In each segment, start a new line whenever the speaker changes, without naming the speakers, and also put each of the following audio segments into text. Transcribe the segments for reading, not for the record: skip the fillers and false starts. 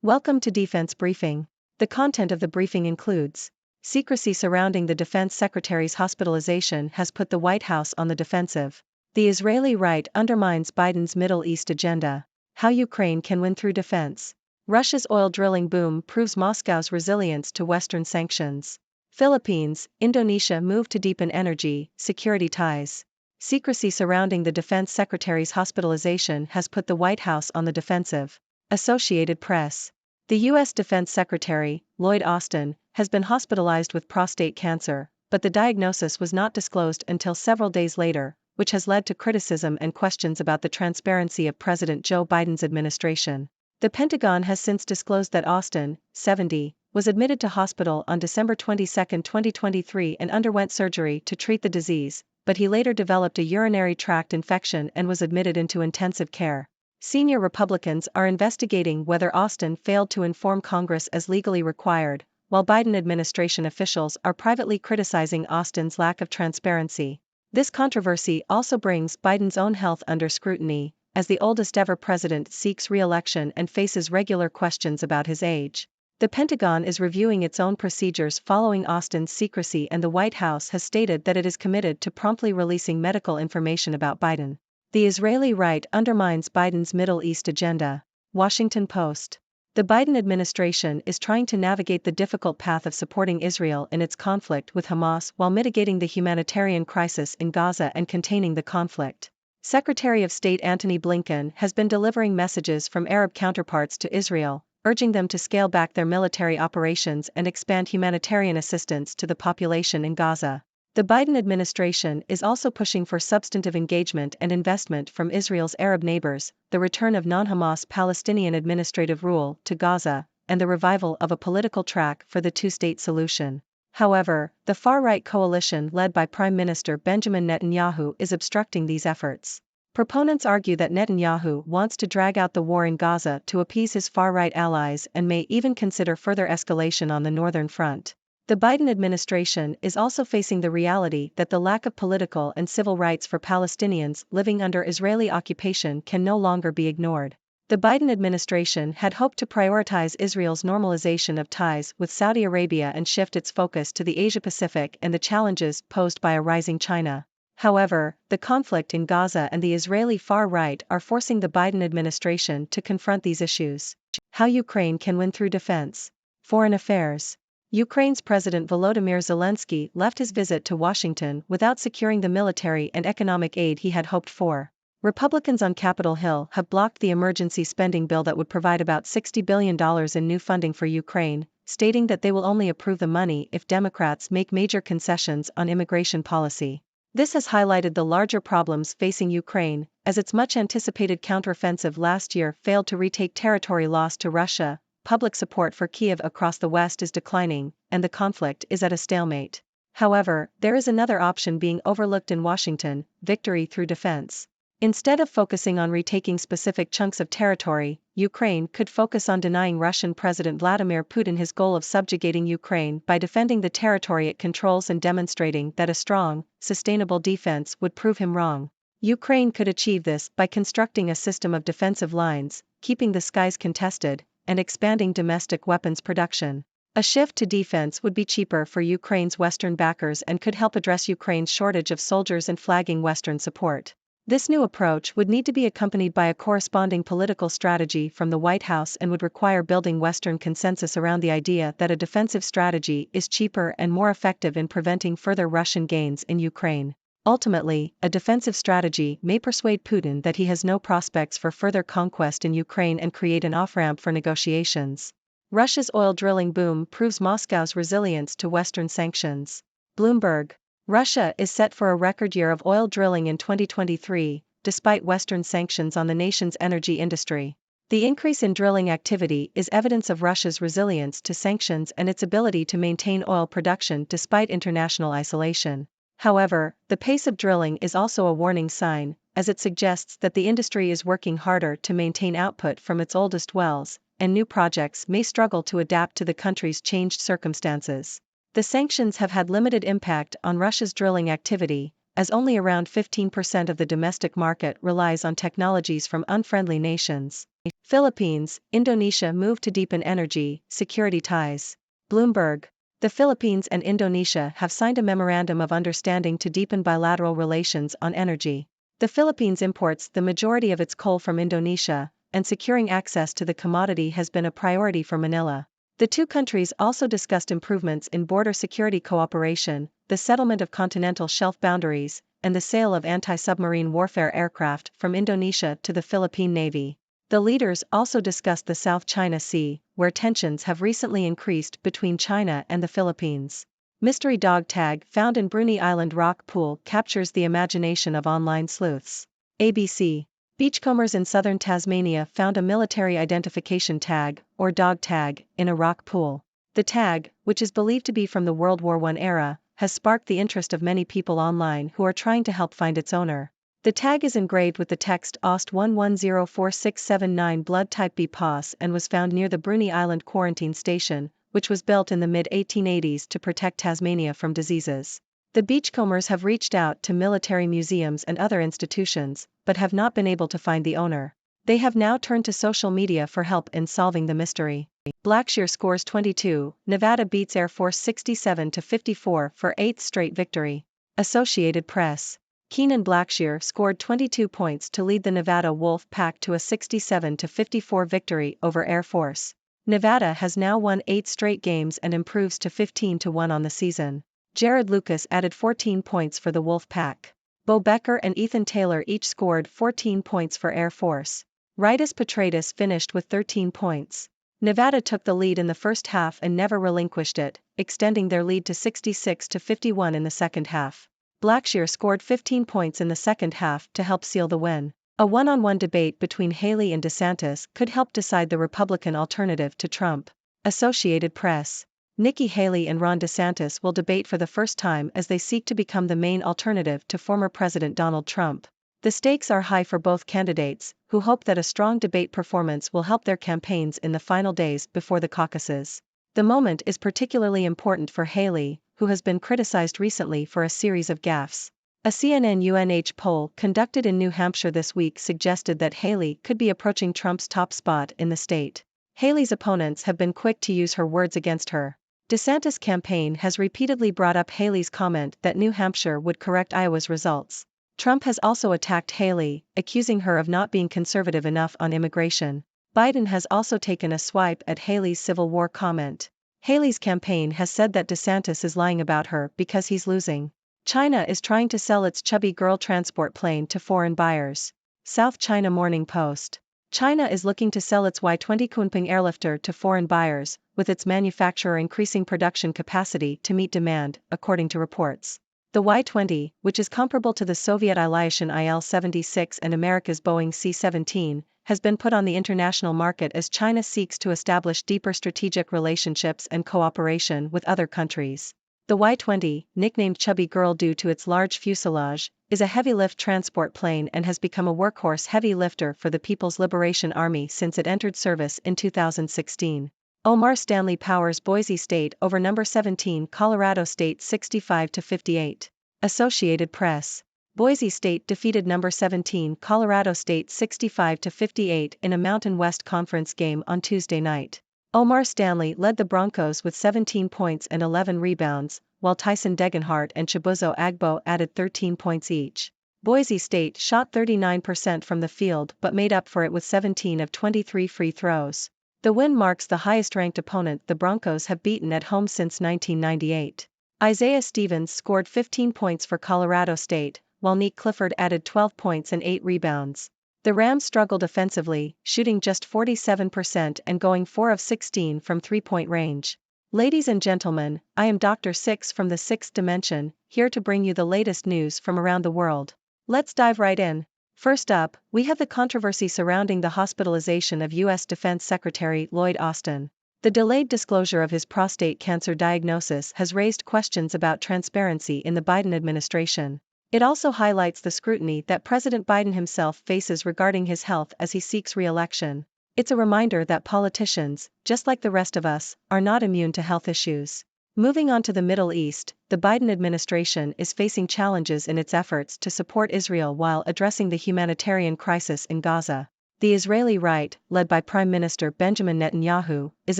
Welcome to Defense Briefing. The content of the briefing includes: secrecy surrounding the defense secretary's hospitalization has put the White House on the defensive. The Israeli right undermines Biden's Middle East agenda. How Ukraine can win through defense. Russia's oil drilling boom proves Moscow's resilience to Western sanctions. Philippines, Indonesia move to deepen energy, security ties. Secrecy surrounding the defense secretary's hospitalization has put the White House on the defensive. Associated Press. The U.S. Defense Secretary, Lloyd Austin, has been hospitalized with prostate cancer, but the diagnosis was not disclosed until several days later, which has led to criticism and questions about the transparency of President Joe Biden's administration. The Pentagon has since disclosed that Austin, 70, was admitted to hospital on December 22, 2023 and underwent surgery to treat the disease, but he later developed a urinary tract infection and was admitted into intensive care. Senior Republicans are investigating whether Austin failed to inform Congress as legally required, while Biden administration officials are privately criticizing Austin's lack of transparency. This controversy also brings Biden's own health under scrutiny, as the oldest-ever president seeks re-election and faces regular questions about his age. The Pentagon is reviewing its own procedures following Austin's secrecy, and the White House has stated that it is committed to promptly releasing medical information about Biden. The Israeli right undermines Biden's Middle East agenda. Washington Post. The Biden administration is trying to navigate the difficult path of supporting Israel in its conflict with Hamas while mitigating the humanitarian crisis in Gaza and containing the conflict. Secretary of State Antony Blinken has been delivering messages from Arab counterparts to Israel, urging them to scale back their military operations and expand humanitarian assistance to the population in Gaza. The Biden administration is also pushing for substantive engagement and investment from Israel's Arab neighbors, the return of non-Hamas Palestinian administrative rule to Gaza, and the revival of a political track for the two-state solution. However, the far-right coalition led by Prime Minister Benjamin Netanyahu is obstructing these efforts. Proponents argue that Netanyahu wants to drag out the war in Gaza to appease his far-right allies and may even consider further escalation on the northern front. The Biden administration is also facing the reality that the lack of political and civil rights for Palestinians living under Israeli occupation can no longer be ignored. The Biden administration had hoped to prioritize Israel's normalization of ties with Saudi Arabia and shift its focus to the Asia-Pacific and the challenges posed by a rising China. However, the conflict in Gaza and the Israeli far right are forcing the Biden administration to confront these issues. How Ukraine can win through defense. Foreign Affairs. Ukraine's President Volodymyr Zelensky left his visit to Washington without securing the military and economic aid he had hoped for. Republicans on Capitol Hill have blocked the emergency spending bill that would provide about $60 billion in new funding for Ukraine, stating that they will only approve the money if Democrats make major concessions on immigration policy. This has highlighted the larger problems facing Ukraine, as its much-anticipated counteroffensive last year failed to retake territory lost to Russia. Public support for Kyiv across the West is declining, and the conflict is at a stalemate. However, there is another option being overlooked in Washington: victory through defense. Instead of focusing on retaking specific chunks of territory, Ukraine could focus on denying Russian President Vladimir Putin his goal of subjugating Ukraine by defending the territory it controls and demonstrating that a strong, sustainable defense would prove him wrong. Ukraine could achieve this by constructing a system of defensive lines, keeping the skies contested, and expanding domestic weapons production. A shift to defense would be cheaper for Ukraine's Western backers and could help address Ukraine's shortage of soldiers and flagging Western support. This new approach would need to be accompanied by a corresponding political strategy from the White House and would require building Western consensus around the idea that a defensive strategy is cheaper and more effective in preventing further Russian gains in Ukraine. Ultimately, a defensive strategy may persuade Putin that he has no prospects for further conquest in Ukraine and create an off-ramp for negotiations. Russia's oil drilling boom proves Moscow's resilience to Western sanctions. Bloomberg. Russia is set for a record year of oil drilling in 2023, despite Western sanctions on the nation's energy industry. The increase in drilling activity is evidence of Russia's resilience to sanctions and its ability to maintain oil production despite international isolation. However, the pace of drilling is also a warning sign, as it suggests that the industry is working harder to maintain output from its oldest wells, and new projects may struggle to adapt to the country's changed circumstances. The sanctions have had limited impact on Russia's drilling activity, as only around 15% of the domestic market relies on technologies from unfriendly nations. Philippines, Indonesia move to deepen energy, security ties. Bloomberg. The Philippines and Indonesia have signed a memorandum of understanding to deepen bilateral relations on energy. The Philippines imports the majority of its coal from Indonesia, and securing access to the commodity has been a priority for Manila. The two countries also discussed improvements in border security cooperation, the settlement of continental shelf boundaries, and the sale of anti-submarine warfare aircraft from Indonesia to the Philippine Navy. The leaders also discussed the South China Sea, where tensions have recently increased between China and the Philippines. Mystery dog tag found in Bruny Island rock pool captures the imagination of online sleuths. ABC. Beachcombers in southern Tasmania found a military identification tag, or dog tag, in a rock pool. The tag, which is believed to be from the World War I era, has sparked the interest of many people online who are trying to help find its owner. The tag is engraved with the text OST 1104679 blood type B POS and was found near the Bruny Island quarantine station, which was built in the mid-1880s to protect Tasmania from diseases. The beachcombers have reached out to military museums and other institutions, but have not been able to find the owner. They have now turned to social media for help in solving the mystery. Blackshear scores 22, Nevada beats Air Force 67-54 for 8th straight victory. Associated Press. Keenan Blackshear scored 22 points to lead the Nevada Wolf Pack to a 67-54 victory over Air Force. Nevada has now won 8 straight games and improves to 15-1 on the season. Jared Lucas added 14 points for the Wolf Pack. Bo Becker and Ethan Taylor each scored 14 points for Air Force. Ritus Petratus finished with 13 points. Nevada took the lead in the first half and never relinquished it, extending their lead to 66-51 in the second half. Blackshear scored 15 points in the second half to help seal the win. A one-on-one debate between Haley and DeSantis could help decide the Republican alternative to Trump. Associated Press. Nikki Haley and Ron DeSantis will debate for the first time as they seek to become the main alternative to former President Donald Trump. The stakes are high for both candidates, who hope that a strong debate performance will help their campaigns in the final days before the caucuses. The moment is particularly important for Haley, who has been criticized recently for a series of gaffes. A CNN-UNH poll conducted in New Hampshire this week suggested that Haley could be approaching Trump's top spot in the state. Haley's opponents have been quick to use her words against her. DeSantis' campaign has repeatedly brought up Haley's comment that New Hampshire would correct Iowa's results. Trump has also attacked Haley, accusing her of not being conservative enough on immigration. Biden has also taken a swipe at Haley's Civil War comment. Haley's campaign has said that DeSantis is lying about her because he's losing. China is trying to sell its chubby girl transport plane to foreign buyers. South China Morning Post. China is looking to sell its Y-20 Kunping airlifter to foreign buyers, with its manufacturer increasing production capacity to meet demand, according to reports. The Y-20, which is comparable to the Soviet Ilyushin IL-76 and America's Boeing C-17, has been put on the international market as China seeks to establish deeper strategic relationships and cooperation with other countries. The Y-20, nicknamed Chubby Girl due to its large fuselage, is a heavy-lift transport plane and has become a workhorse heavy lifter for the People's Liberation Army since it entered service in 2016. Omar Stanley powers Boise State over number 17 Colorado State 65-58. Associated Press. Boise State defeated number 17 Colorado State 65-58 in a Mountain West Conference game on Tuesday night. Omar Stanley led the Broncos with 17 points and 11 rebounds, while Tyson Degenhart and Chibuzo Agbo added 13 points each. Boise State shot 39% from the field but made up for it with 17 of 23 free throws. The win marks the highest-ranked opponent the Broncos have beaten at home since 1998. Isaiah Stevens scored 15 points for Colorado State, while Nick Clifford added 12 points and 8 rebounds. The Rams struggled offensively, shooting just 47% and going 4 of 16 from three-point range. Ladies and gentlemen, I am Dr. Six from the Sixth Dimension, here to bring you the latest news from around the world. Let's dive right in. First up, we have the controversy surrounding the hospitalization of U.S. Defense Secretary Lloyd Austin. The delayed disclosure of his prostate cancer diagnosis has raised questions about transparency in the Biden administration. It also highlights the scrutiny that President Biden himself faces regarding his health as he seeks re-election. It's a reminder that politicians, just like the rest of us, are not immune to health issues. Moving on to the Middle East, the Biden administration is facing challenges in its efforts to support Israel while addressing the humanitarian crisis in Gaza. the Israeli right, led by Prime Minister Benjamin Netanyahu, is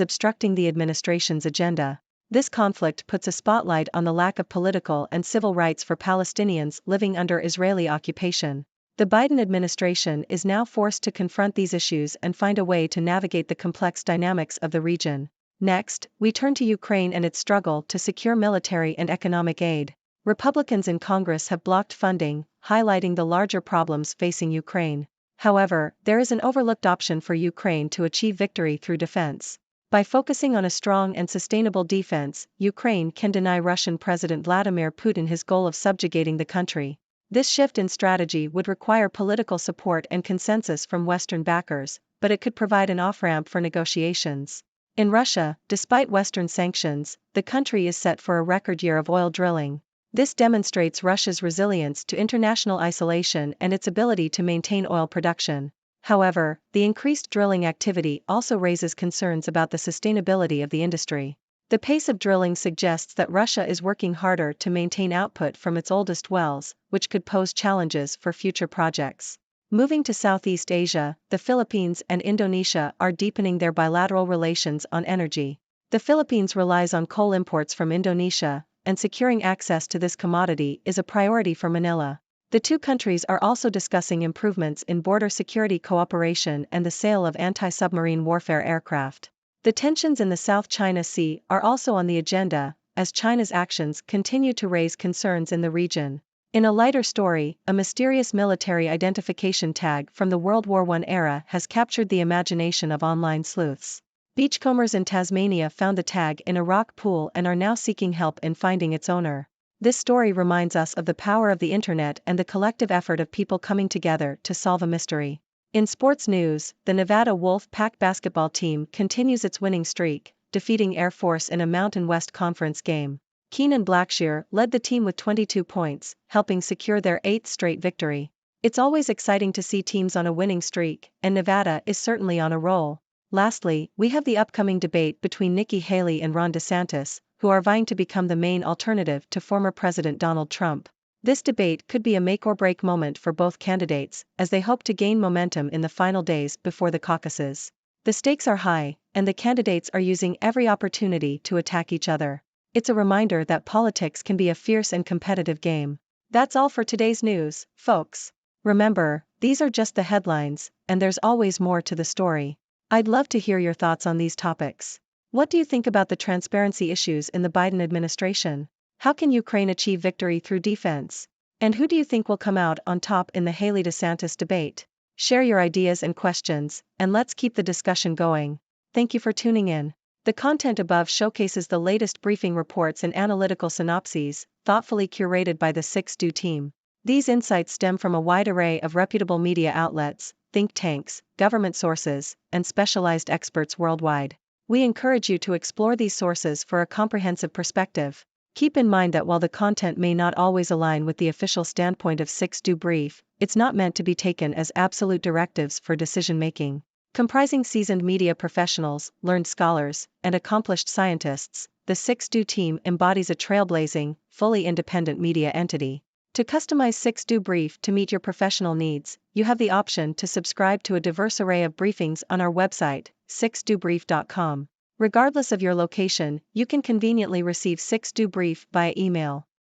obstructing the administration's agenda. This conflict puts a spotlight on the lack of political and civil rights for Palestinians living under Israeli occupation. The Biden administration is now forced to confront these issues and find a way to navigate the complex dynamics of the region. Next, we turn to Ukraine and its struggle to secure military and economic aid. Republicans in Congress have blocked funding, highlighting the larger problems facing Ukraine. However, there is an overlooked option for Ukraine to achieve victory through defense. By focusing on a strong and sustainable defense, Ukraine can deny Russian President Vladimir Putin his goal of subjugating the country. This shift in strategy would require political support and consensus from Western backers, but it could provide an off-ramp for negotiations. In Russia, despite Western sanctions, the country is set for a record year of oil drilling. This demonstrates Russia's resilience to international isolation and its ability to maintain oil production. However, the increased drilling activity also raises concerns about the sustainability of the industry. The pace of drilling suggests that Russia is working harder to maintain output from its oldest wells, which could pose challenges for future projects. Moving to Southeast Asia, the Philippines and Indonesia are deepening their bilateral relations on energy. The Philippines relies on coal imports from Indonesia, and securing access to this commodity is a priority for Manila. The two countries are also discussing improvements in border security cooperation and the sale of anti-submarine warfare aircraft. The tensions in the South China Sea are also on the agenda, as China's actions continue to raise concerns in the region. In a lighter story, a mysterious military identification tag from the World War I era has captured the imagination of online sleuths. Beachcombers in Tasmania found the tag in a rock pool and are now seeking help in finding its owner. This story reminds us of the power of the internet and the collective effort of people coming together to solve a mystery. In sports news, the Nevada Wolf Pack basketball team continues its winning streak, defeating Air Force in a Mountain West Conference game. Keenan Blackshear led the team with 22 points, helping secure their 8th straight victory. It's always exciting to see teams on a winning streak, and Nevada is certainly on a roll. Lastly, we have the upcoming debate between Nikki Haley and Ron DeSantis, who are vying to become the main alternative to former President Donald Trump. This debate could be a make-or-break moment for both candidates, as they hope to gain momentum in the final days before the caucuses. The stakes are high, and the candidates are using every opportunity to attack each other. It's a reminder that politics can be a fierce and competitive game. That's all for today's news, folks. Remember, these are just the headlines, and there's always more to the story. I'd love to hear your thoughts on these topics. What do you think about the transparency issues in the Biden administration? How can Ukraine achieve victory through defense? And who do you think will come out on top in the Haley-DeSantis debate? Share your ideas and questions, and let's keep the discussion going. Thank you for tuning in. The content above showcases the latest briefing reports and analytical synopses, thoughtfully curated by the 6Do team. These insights stem from a wide array of reputable media outlets, think tanks, government sources, and specialized experts worldwide. We encourage you to explore these sources for a comprehensive perspective. Keep in mind that while the content may not always align with the official standpoint of 6Do Brief, it's not meant to be taken as absolute directives for decision-making. Comprising seasoned media professionals, learned scholars, and accomplished scientists, the 6Do team embodies a trailblazing, fully independent media entity. To customize 6Do Brief to meet your professional needs, you have the option to subscribe to a diverse array of briefings on our website, 6dobrief.com. Regardless of your location, you can conveniently receive 6Do Brief via email.